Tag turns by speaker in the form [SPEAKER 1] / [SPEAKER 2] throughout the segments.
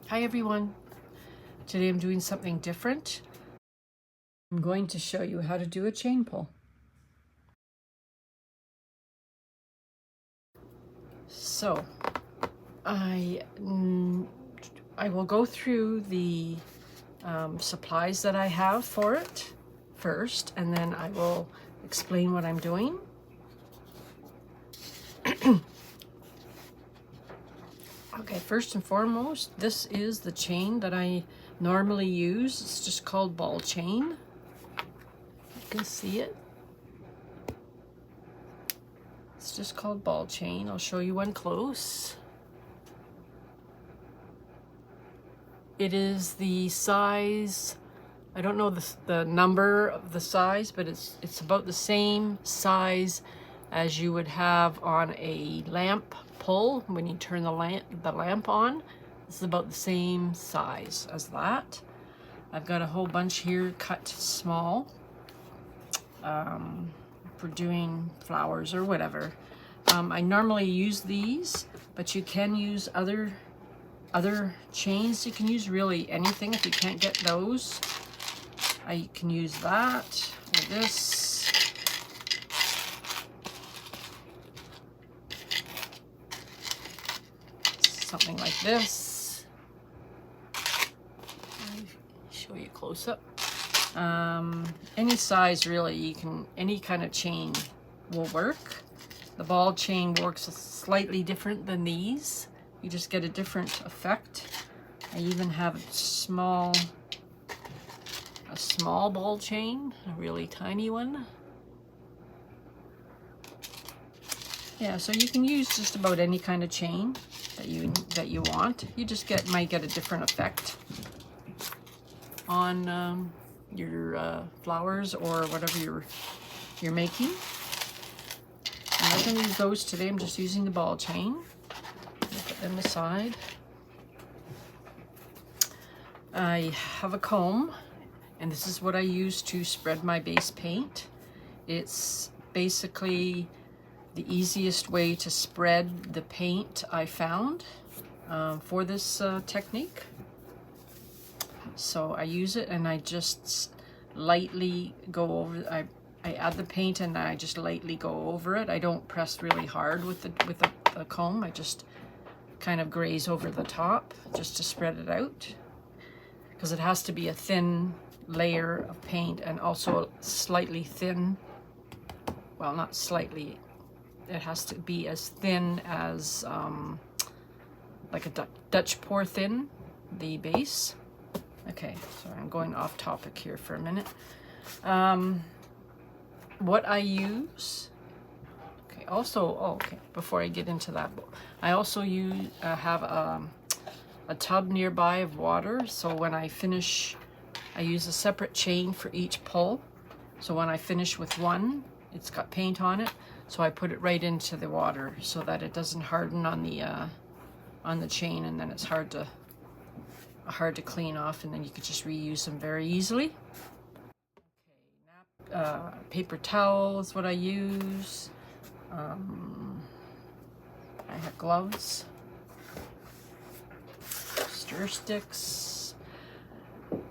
[SPEAKER 1] Hi everyone. Today I'm doing something different. I'm going to show you how to do a chain pull. So I will go through the supplies that I have for it first, and then I will explain what I'm doing. Okay, first and foremost, this is the chain that I normally use. It's just called ball chain. You can see it. It's just called ball chain. I'll show you one close. It is the size, I don't know the number of the size, but it's about the same size as you would have on a lamp pull when you turn the lamp on. This is about the same size as that. I've got a whole bunch here cut small for doing flowers or whatever. I normally use these, but you can use other chains. You can use really anything. If you can't get those, I can use that or this. Something like this. I'll show you close up. Any size really, you can, any kind of chain will work. The ball chain works slightly different than these. You just get a different effect. I even have a small ball chain, a really tiny one. Yeah, so you can use just about any kind of chain that you want. You just might get a different effect on your flowers or whatever you're making. I'm not going to use those today. I'm just using the ball chain. Put them aside. I have a comb, and this is what I use to spread my base paint. It's basically the easiest way to spread the paint I found for this technique. So I use it and I just lightly go over. I add the paint and I just lightly go over it. I don't press really hard with the comb. I just kind of graze over the top just to spread it out, because it has to be a thin layer of paint and also slightly thin. Well, not slightly. It has to be as thin as like a Dutch pour thin, the base. Okay, so I'm going off topic here for a minute. What I use, okay, also, okay, before I get into that, I also have a tub nearby of water, so when I finish, I use a separate chain for each pull. So when I finish with one, it's got paint on it, so I put it right into the water so that it doesn't harden on the chain, and then it's hard to clean off, and then you could just reuse them very easily. Paper towel is what I use. I have gloves, stir sticks,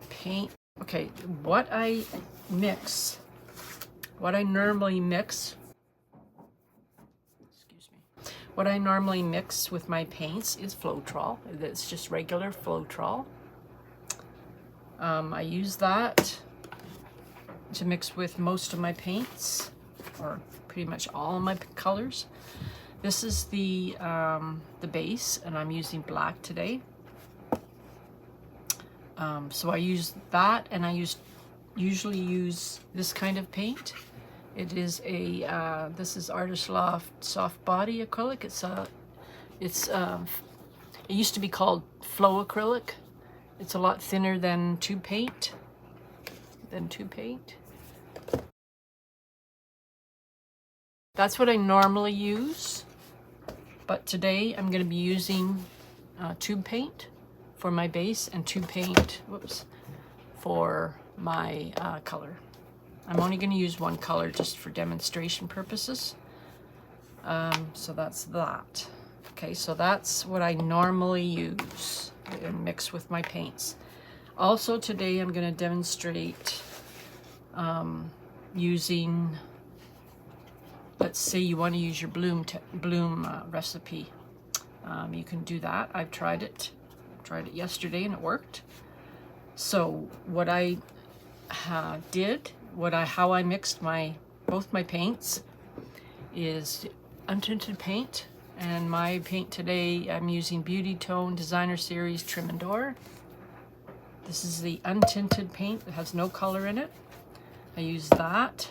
[SPEAKER 1] paint. Okay, what I normally mix with my paints is Floetrol. It's just regular Floetrol. I use that to mix with most of my paints, or pretty much all of my colors. This is the base, and I'm using black today. So I use that, and I usually use this kind of paint. It is this is Artist Loft Soft Body Acrylic. It used to be called Flow Acrylic. It's a lot thinner than tube paint. That's what I normally use, but today I'm going to be using tube paint for my base and tube paint, for my color. I'm only going to use one color just for demonstration purposes. So that's that. Okay, so that's what I normally use. and mix with my paints. Also today I'm going to demonstrate using, let's say you want to use your bloom recipe. You can do that. I've tried it yesterday and it worked. So what I did, how I mixed both my paints is untinted paint, and my paint today I'm using Beauty Tone Designer Series Trim and Door. This is the untinted paint. It has no color in it. I use that,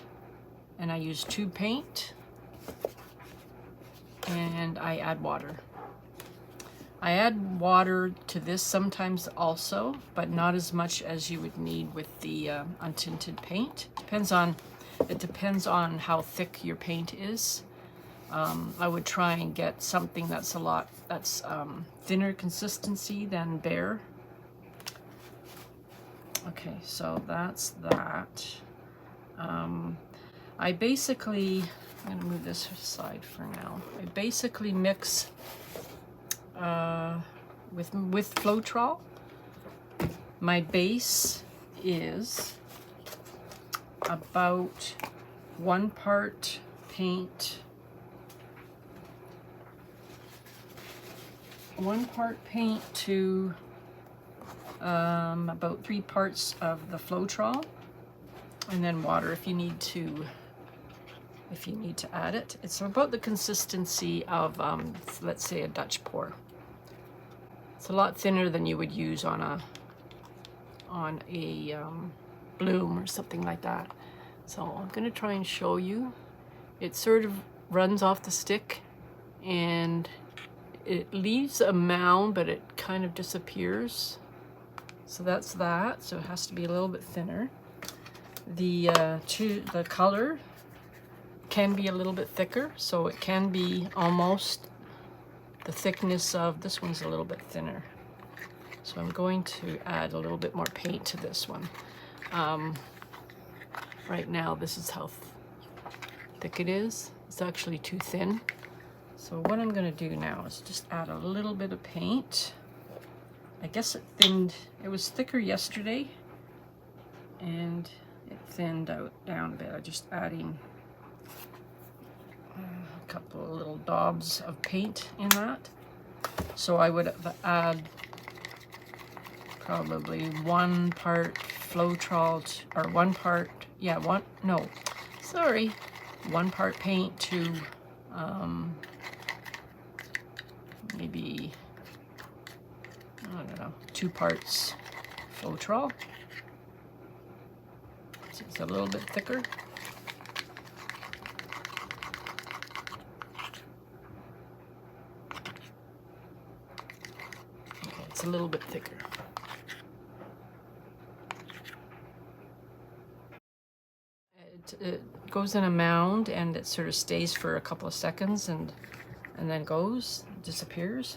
[SPEAKER 1] and I use tube paint, and I add water. I add water to this sometimes also, but not as much as you would need with the untinted paint. It depends on how thick your paint is. I would try and get something that's thinner consistency than bare. Okay, so that's that. I basically, I'm gonna move this aside for now. I basically mix with Floetrol. My base is about 1 part paint, 1 part paint to about 3 parts of the Floetrol, and then water if you need to add it. It's about the consistency of let's say a Dutch pour. It's a lot thinner than you would use on a bloom or something like that. So I'm going to try and show you. It sort of runs off the stick and it leaves a mound, but it kind of disappears. So that's that. So it has to be a little bit thinner. The color can be a little bit thicker, so it can be almost the thickness of this one's a little bit thinner. So I'm going to add a little bit more paint to this one. Right now, this is how thick it is. It's actually too thin. So what I'm going to do now is just add a little bit of paint. I guess it was thicker yesterday, and it thinned down a bit. I'm just adding a couple of little daubs of paint in that. So I would add probably 1 part Floetrol, or 1 part, 1 part paint to maybe, I don't know, 2 parts Floetrol. So it's a little bit thicker. Okay, it's a little bit thicker. It goes in a mound and it sort of stays for a couple of seconds and then disappears.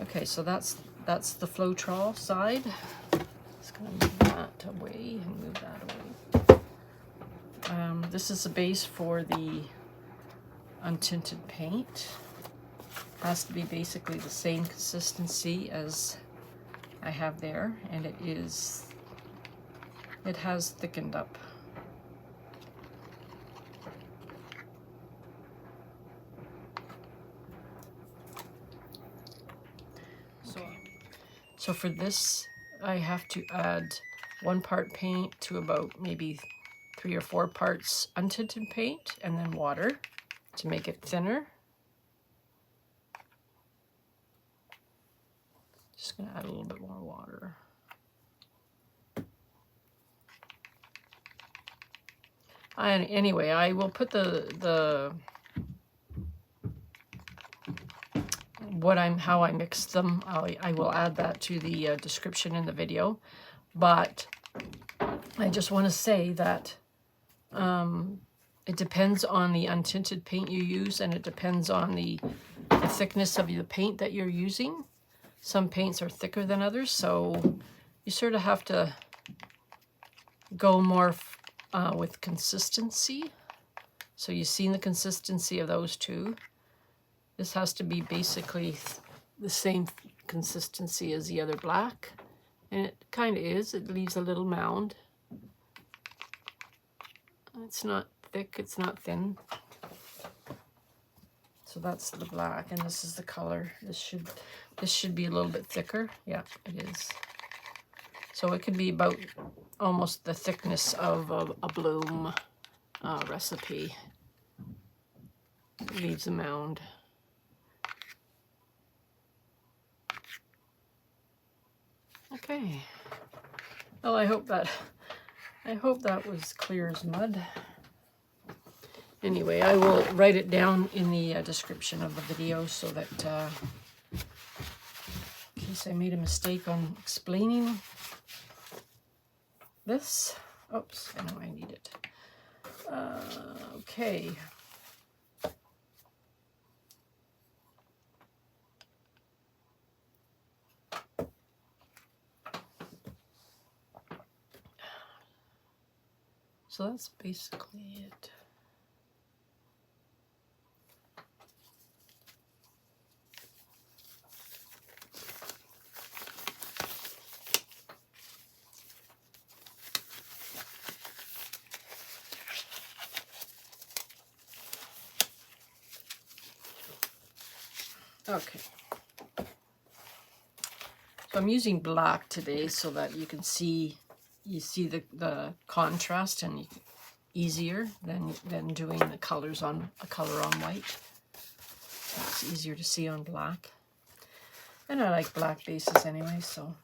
[SPEAKER 1] Okay, so that's the Floetrol side. Just gonna move that away and move that away. This is the base for the untinted paint. Has to be basically the same consistency as I have there, and it has thickened up. So for this, I have to add 1 part paint to about maybe 3 or 4 parts untinted paint, and then water to make it thinner. Just gonna add a little bit more water. And anyway, I will put how I mixed them. I will add that to the description in the video. But I just want to say that it depends on the untinted paint you use, and it depends on the thickness of the paint that you're using. Some paints are thicker than others, so you sort of have to go more with consistency. So you've seen the consistency of those two. This has to be basically the same consistency as the other black, and it kind of is. It leaves a little mound. It's not thick, it's not thin. So that's the black, and this is the color. This should be a little bit thicker. Yeah, it is. So it could be about almost the thickness of a bloom recipe. It leaves a mound. Okay. Well, I hope that was clear as mud. Anyway, I will write it down in the description of the video so that in case I made a mistake on explaining this. Oops, I know I need it. Okay. So that's basically it. Okay. So I'm using black today so that you can see the contrast, and easier than doing the colors on a color on white. So it's easier to see on black. And I like black bases anyway, so.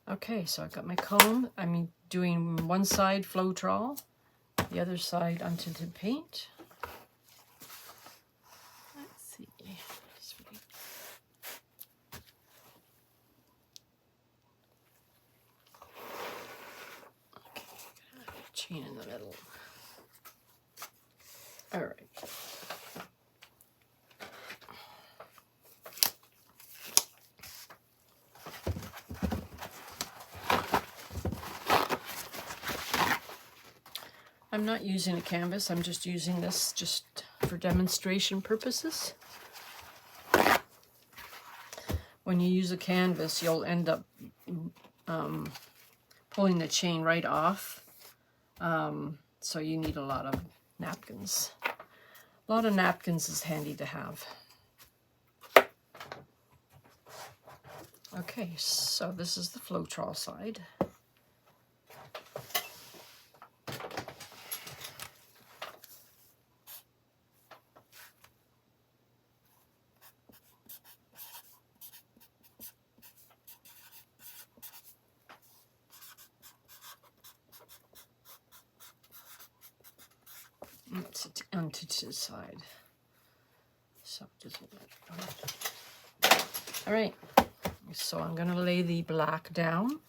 [SPEAKER 1] Okay, so I've got my comb. I'm doing one side Floetrol, the other side untinted paint. Let's see. Chain in the middle. All right. I'm not using a canvas. I'm just using this just for demonstration purposes. When you use a canvas, you'll end up pulling the chain right off. So you need a lot of napkins. A lot of napkins is handy to have. Okay, so this is the Floetrol side. It's onto the side. So just all right. So I'm going to lay the black down.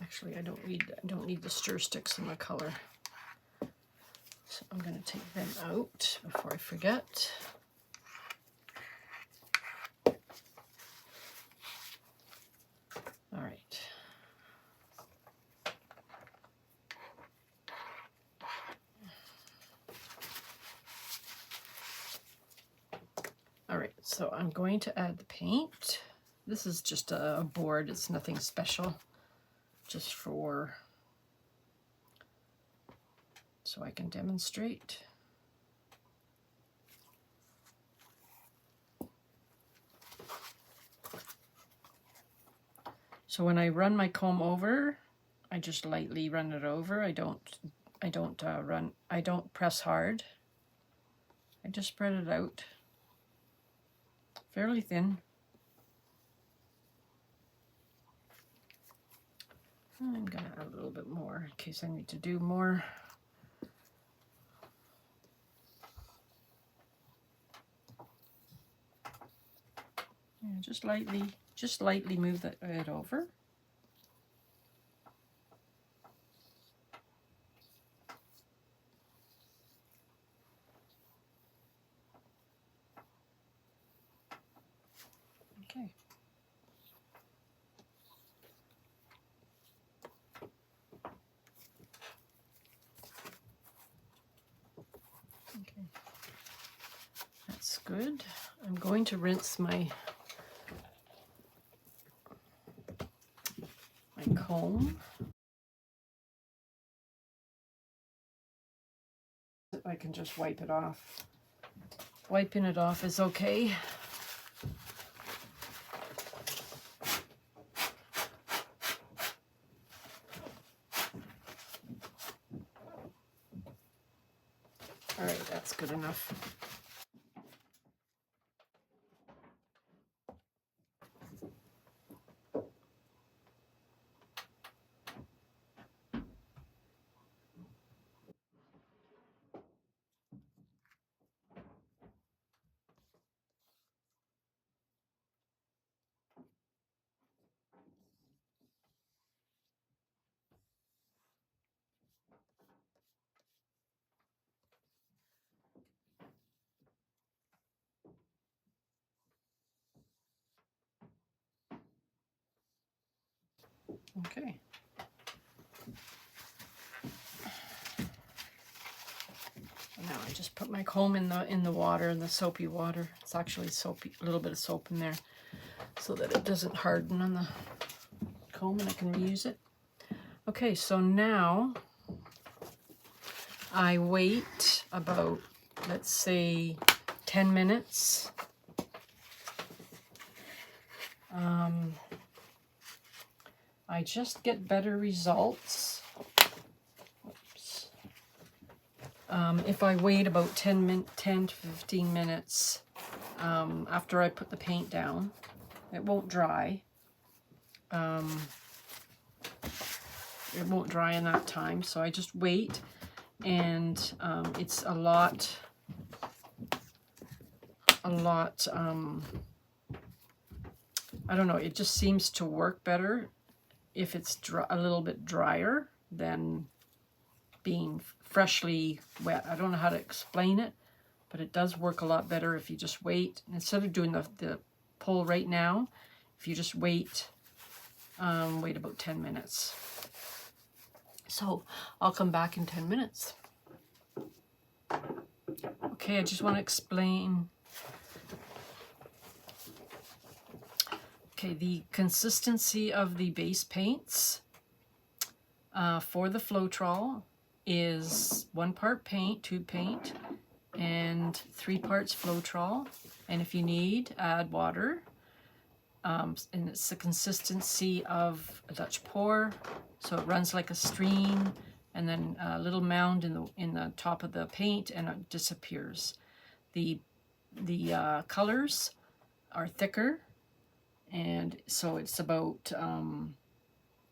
[SPEAKER 1] Actually, I don't need the stir sticks in the color. So I'm going to take them out before I forget. All right. All right, so I'm going to add the paint. This is just a board, it's nothing special, just for, so I can demonstrate. So when I run my comb over, I just lightly run it over. I don't press hard. I just spread it out fairly thin. I'm gonna add a little bit more in case I need to do more. Yeah, just lightly move it over. Okay. good. I'm going to rinse my comb. I can just wipe it off. Wiping it off is okay. All right, that's good enough. Okay. Now I just put my comb in the water, in the soapy water. It's actually soapy, a little bit of soap in there, so that it doesn't harden on the comb and I can reuse it. Okay, so now I wait about, let's say, 10 minutes. I just get better results. Oops. If I wait about 10 to 15 minutes after I put the paint down. It won't dry. It won't dry in that time, so I just wait, and it's a lot I don't know, it just seems to work better if it's a little bit drier than being freshly wet. I don't know how to explain it, but it does work a lot better if you just wait. Instead of doing the pull right now, if you just wait about 10 minutes. So I'll come back in 10 minutes. Okay, I just want to explain. Okay, the consistency of the base paints for the Floetrol is 1 part paint, tube paint, and 3 parts Floetrol. And if you need, add water. And it's the consistency of a Dutch pour, so it runs like a stream, and then a little mound in the top of the paint, and it disappears. The colors are thicker, and so it's about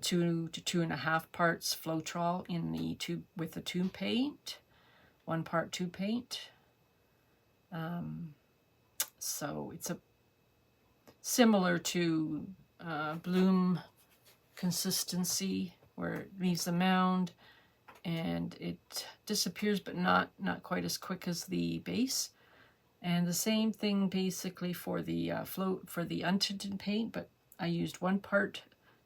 [SPEAKER 1] 2 to 2.5 parts Floetrol in the tube with the tube paint, 1 part tube paint. So it's similar to bloom consistency, where it leaves the mound and it disappears, but not quite as quick as the base. And the same thing basically for the for the untinted paint, but I used 1 part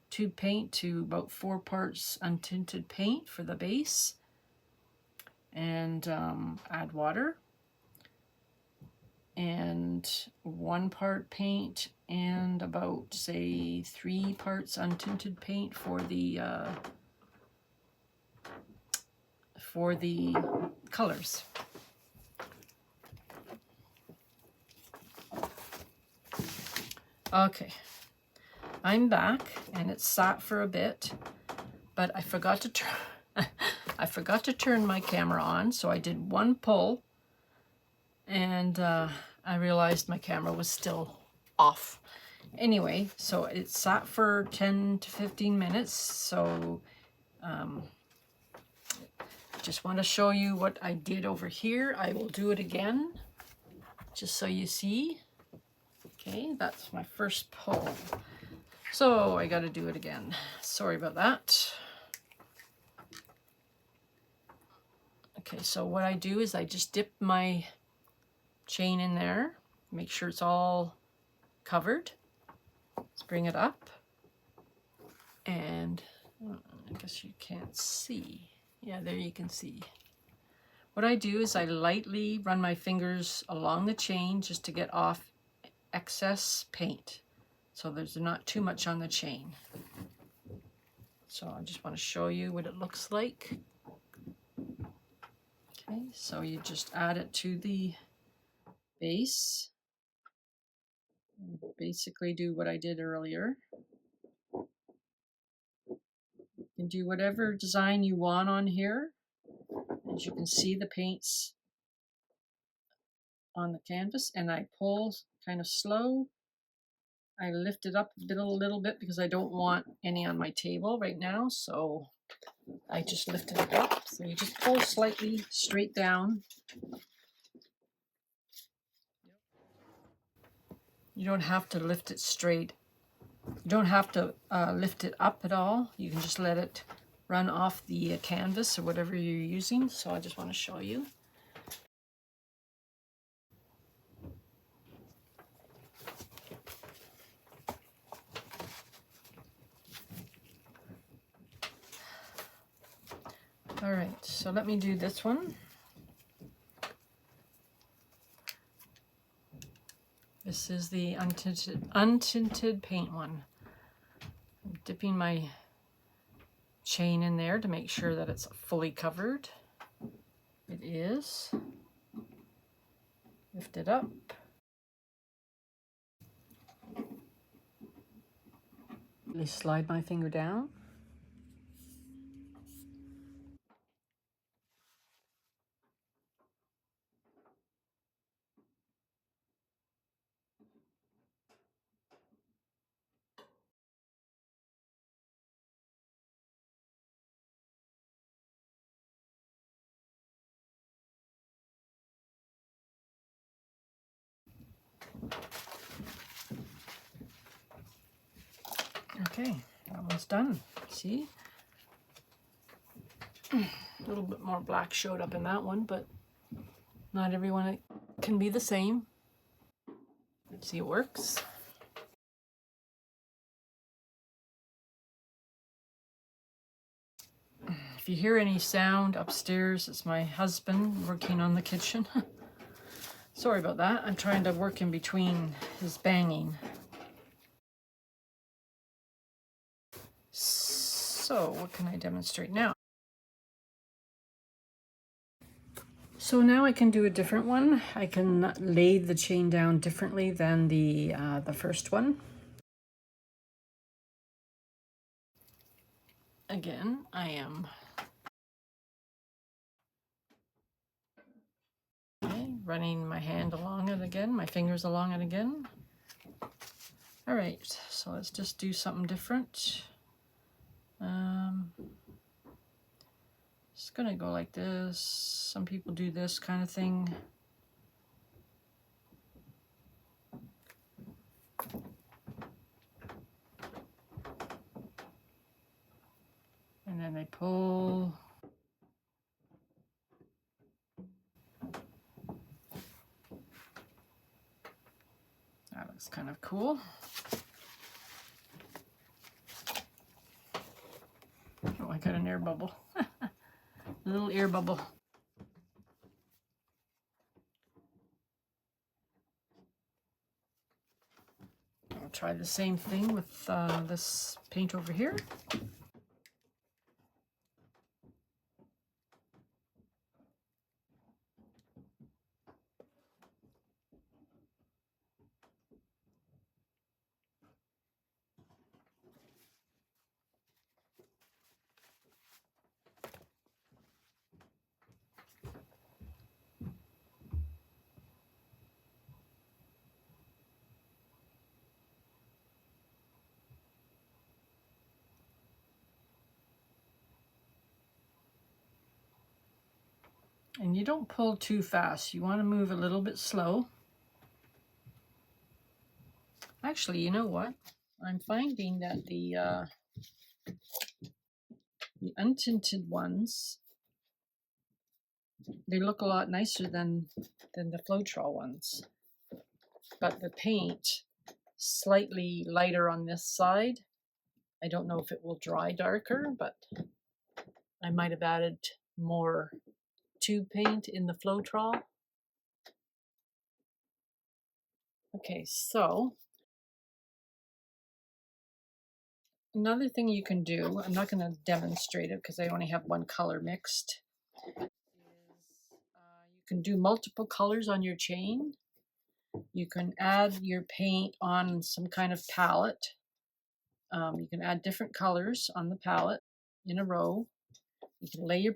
[SPEAKER 1] tube paint to about 4 parts untinted paint for the base, and add water, and 1 part paint and about, say, 3 parts untinted paint for the colors. Okay, I'm back, and it's sat for a bit, but I forgot to turn I forgot to turn my camera on, so I did 1 pull, and I realized my camera was still off. Anyway, so it sat for 10 to 15 minutes, so just want to show you what I did over here. I will do it again, just so you see. Okay, that's my first pull. So I got to do it again. Sorry about that. Okay, so what I do is I just dip my chain in there, make sure it's all covered. Let's bring it up, and I guess you can't see. Yeah, there you can see. What I do is I lightly run my fingers along the chain just to get off excess paint, so there's not too much on the chain. So I just want to show you what it looks like. Okay, so you just add it to the base. Basically do what I did earlier. You can do whatever design you want on here. As you can see, the paint's on the canvas, and I pull kind of slow. I lift it up a little bit because I don't want any on my table right now, so I just lifted it up. So you just pull slightly straight down. You don't have to lift it straight. You don't have to lift it up at all. You can just let it run off the canvas or whatever you're using. So I just want to show you. All right, so let me do this one. This is the untinted paint one. I'm dipping my chain in there to make sure that it's fully covered. It is. Lift it up. Slide my finger down. Okay, that one's done. See? A little bit more black showed up in that one, but not everyone can be the same. See, it works. If you hear any sound upstairs, it's my husband working on the kitchen. Sorry about that. I'm trying to work in between his banging. So what can I demonstrate now? So now I can do a different one. I can lay the chain down differently than the first one. Again, I am running my hand along it again, my fingers along it again. All right, so let's just do something different. Just gonna go like this. Some people do this kind of thing. And then they pull. That looks kind of cool. Oh, I got an air bubble. A little air bubble. I'll try the same thing with this paint over here. And you don't pull too fast. You want to move a little bit slow. Actually, you know what? I'm finding that the untinted ones, they look a lot nicer than the Floetrol ones. But the paint, slightly lighter on this side. I don't know if it will dry darker, but I might have added more tube paint in the Floetrol. Okay, so another thing you can do, I'm not going to demonstrate it because I only have one color mixed, is you can do multiple colors on your chain. You can add your paint on some kind of palette. You can add different colors on the palette in a row. You can lay your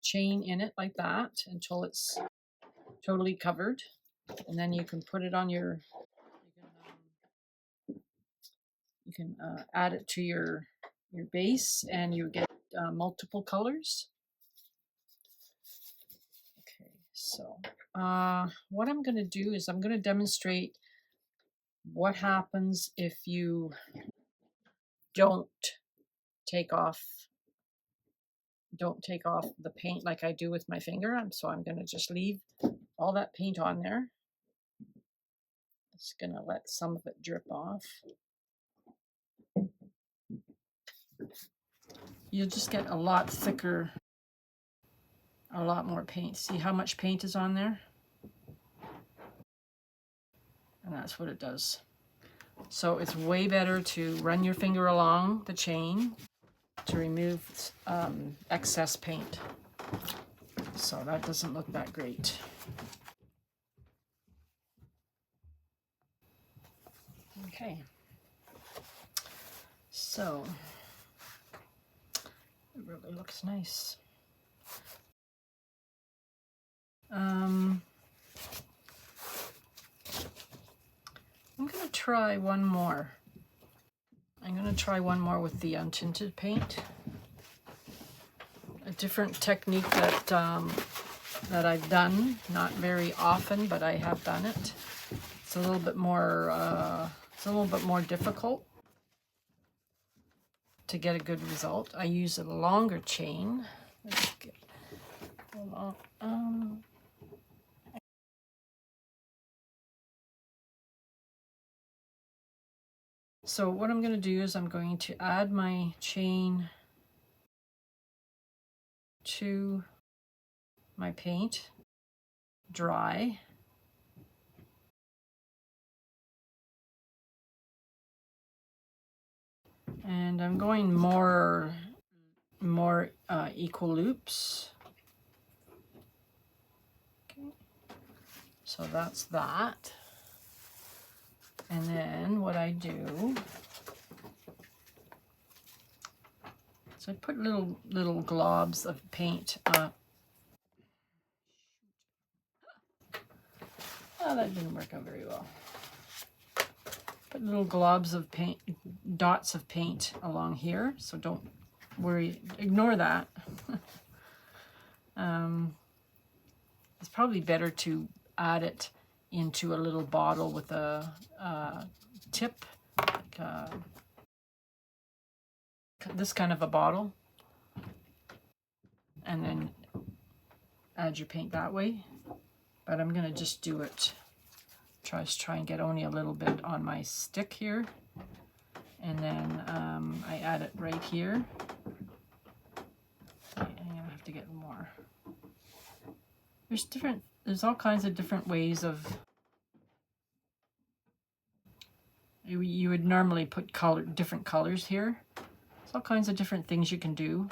[SPEAKER 1] chain in it like that until it's totally covered, and then you can put it on your, you can add it to your base, and you get multiple colors. Okay, so what I'm going to do is I'm going to demonstrate what happens if you don't take off the paint like I do with my finger. So I'm going to just leave all that paint on there. Just going to let some of it drip off. You'll just get a lot thicker, a lot more paint. See how much paint is on there? And that's what it does. So it's way better to run your finger along the chain to remove excess paint. So that doesn't look that great. Okay. So it really looks nice. I'm going to try one more. I'm going to try one more with the untinted paint. A different technique that that I've done, not very often, but I have done it. It's a little bit more difficult to get a good result. I use a longer chain. Let's get, hold on. So what I'm going to do is I'm going to add my chain to my paint, dry. And I'm going more equal loops. Okay. So that's that. And then what I do, so I put little globs of paint. Oh, that didn't work out very well. Put little globs of paint, dots of paint along here. So don't worry, ignore that. It's probably better to add it into a little bottle with a tip, like this kind of a bottle, and then add your paint that way. But I'm gonna just do it, try and get only a little bit on my stick here, and then I add it right here. I'm gonna have to get more. There's all kinds of different ways of, you would normally put different colors here. There's all kinds of different things you can do.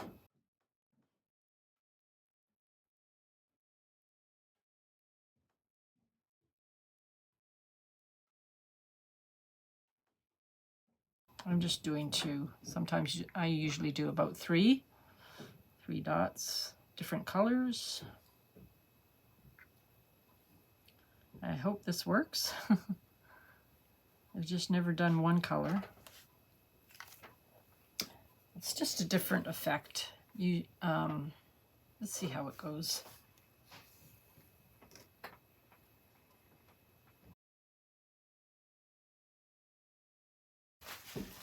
[SPEAKER 1] I'm just doing 2. Sometimes I usually do about 3 dots, different colors. I hope this works. I've just never done one color. It's just a different effect. Let's see how it goes.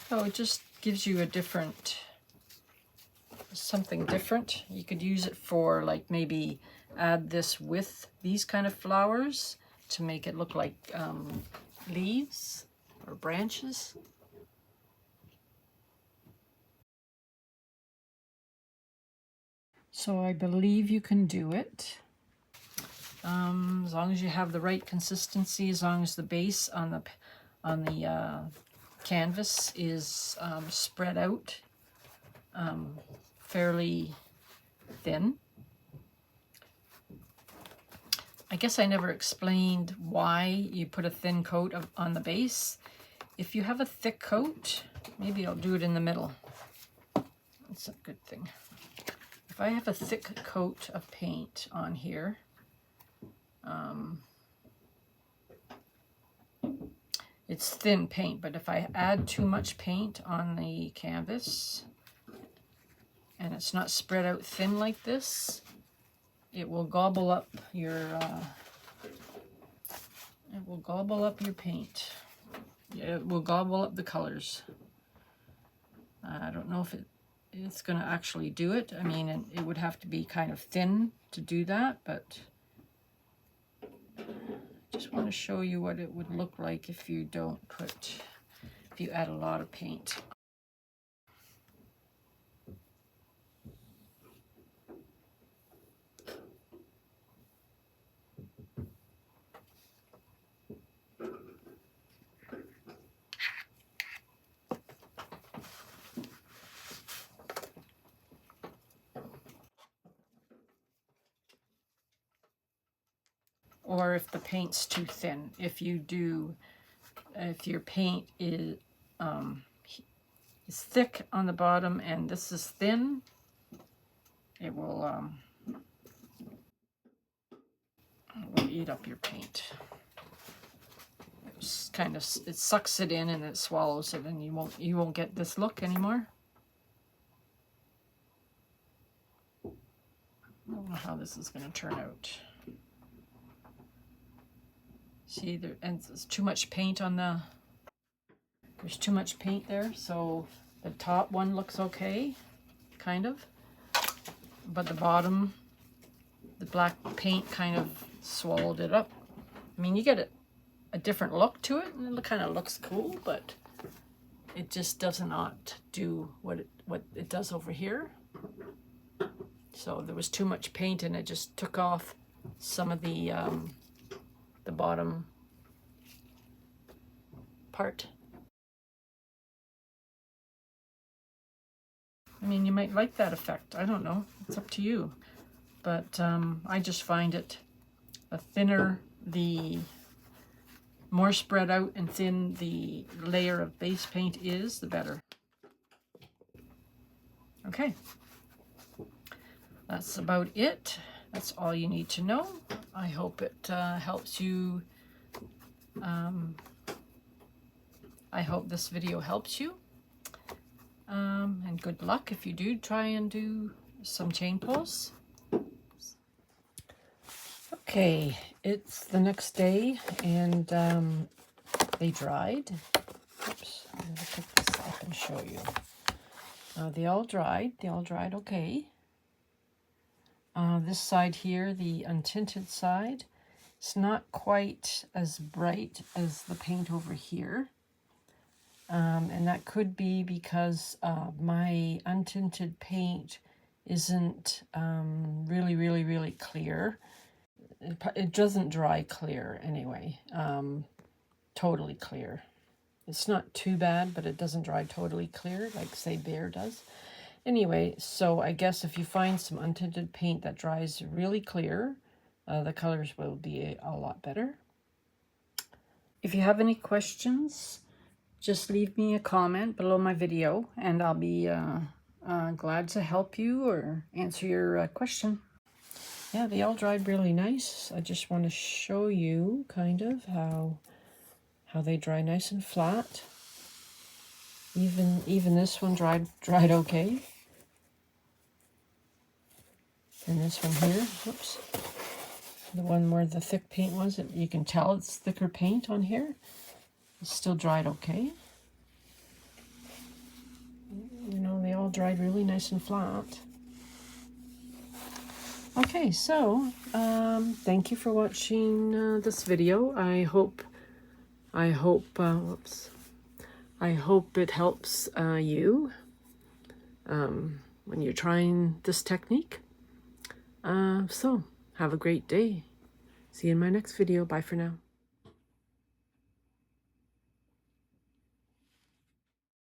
[SPEAKER 1] So it just gives you a different, something different. You could use it for, like, maybe add this with these kind of flowers to make it look like leaves or branches. So I believe you can do it. As long as you have the right consistency, as long as the base on the canvas is spread out fairly thin. I guess I never explained why you put a thin coat on the base. If you have a thick coat, maybe I'll do it in the middle. That's a good thing. If I have a thick coat of paint on here, it's thin paint, but if I add too much paint on the canvas and it's not spread out thin like this, it will gobble up your paint. Yeah, it will gobble up the colors. I don't know if it's going to actually do it. I mean, it would have to be kind of thin to do that, but just want to show you what it would look like if you if you add a lot of paint. Or if the paint's too thin. If your paint is thick on the bottom and this is thin, it will eat up your paint. It's kind of, it sucks it in and it swallows it, and you won't get this look anymore. I don't know how this is going to turn out. See, there's too much paint on there's too much paint there, so the top one looks okay, kind of, but the bottom, the black paint kind of swallowed it up. I mean, you get a different look to it, and it kind of looks cool, but it just does not do what it does over here. So there was too much paint, and it just took off some of the bottom part. I mean, you might like that effect. I don't know. It's up to you. But I just find it the thinner, the more spread out and thin the layer of base paint is, the better. Okay. That's about it. That's all you need to know. I hope it helps you. I hope this video helps you. And good luck if you do try and do some chain pulls. Okay, it's the next day, and they dried. Oops, I'm going to pick this up and show you. They all dried. They all dried okay. This side here, the untinted side, it's not quite as bright as the paint over here. And that could be because my untinted paint isn't really clear. It doesn't dry clear anyway, totally clear. It's not too bad, but it doesn't dry totally clear like, say, Bear does. Anyway, so I guess if you find some untinted paint that dries really clear, the colors will be a lot better. If you have any questions, just leave me a comment below my video, and I'll be glad to help you or answer your question. Yeah, they all dried really nice. I just want to show you kind of how they dry nice and flat. Even this one dried okay. And this one here, whoops, the one where the thick paint was, you can tell it's thicker paint on here. It's still dried okay. You know, they all dried really nice and flat. Okay, so thank you for watching this video. I hope it helps you when you're trying this technique.
[SPEAKER 2] So have a great day. See you in my next video. Bye for now.